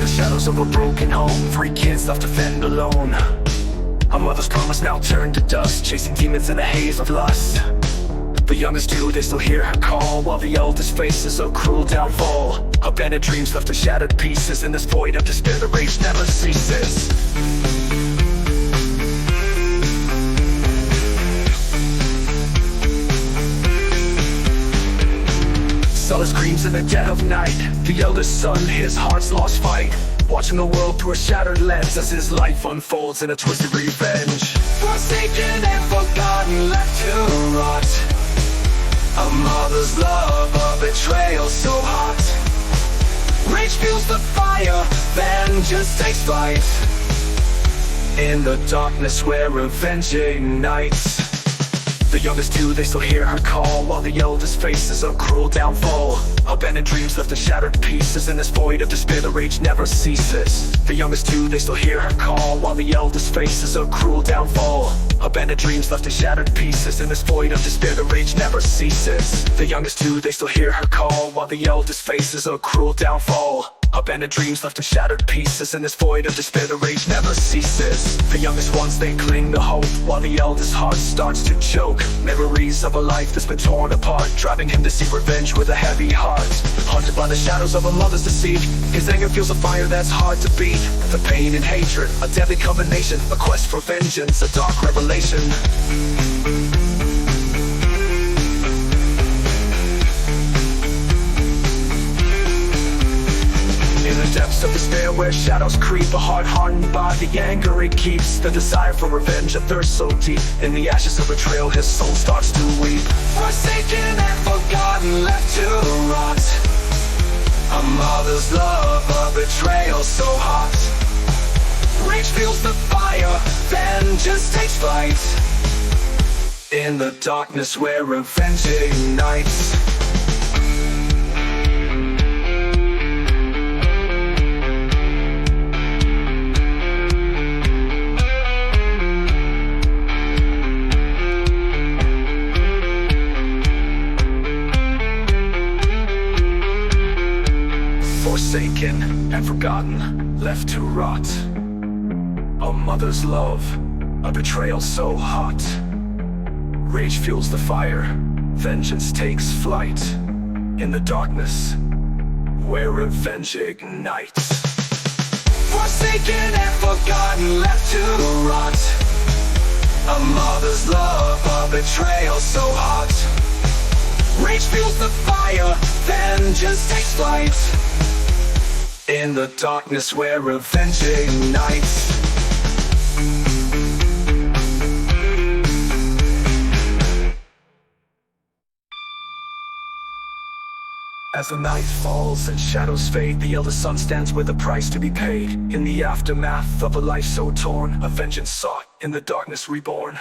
shadows of a broken home, 3 kids left to fend alone. A mother's promise now turned to dust, chasing demons in a haze of lust. The youngest two, they still hear her call, while the eldest faces a cruel downfall. Abandoned dreams left to shattered pieces, in this void of despair the rage never ceases. Solace screams in the dead of night, the eldest son, his heart's lost fight, watching the world through a shattered lens as his life unfolds in a twisted revenge. Forsaken and forgotten, left to rot. A mother's love, a betrayal so hot. Rage fuels the fire, vengeance takes flight. In the darkness where revenge ignites. The youngest two, they still hear her call, while the eldest faces a cruel downfall. Abandoned dreams left in shattered pieces, in this void of despair the rage never ceases. The youngest two, they still hear her call, while the eldest faces a cruel downfall. Abandoned dreams left in shattered pieces, in this void of despair the rage never ceases. The youngest two, they still hear her call, while the eldest faces a cruel downfall. Abandoned dreams left in shattered pieces, in this void of despair the rage never ceases. The youngest ones, they cling to hope, while the eldest heart starts to choke. Memories of a life that's been torn apart, driving him to seek revenge with a heavy heart. Haunted by the shadows of a mother's deceit, his anger fuels a fire that's hard to beat. The pain and hatred, a deadly combination, a quest for vengeance, a dark revelation. In the depths of despair where shadows creep, a heart hardened by the anger it keeps, the desire for revenge, a thirst so deep. In the ashes of betrayal his soul starts to weep. Forsaken and forgotten, left to rot. A mother's love, a betrayal so hot. Rage fuels the fire, vengeance takes flight. In the darkness where revenge ignites. Forsaken and forgotten, left to rot. A mother's love, a betrayal so hot. Rage fuels the fire, vengeance takes flight. In the darkness, where revenge ignites. Forsaken and forgotten, left to rot. A mother's love, a betrayal so hot. Rage fuels the fire, vengeance takes flight. In the darkness where revenge ignites. As the night falls and shadows fade, the eldest son stands with a price to be paid. In the aftermath of a life so torn, a vengeance sought, in the darkness reborn.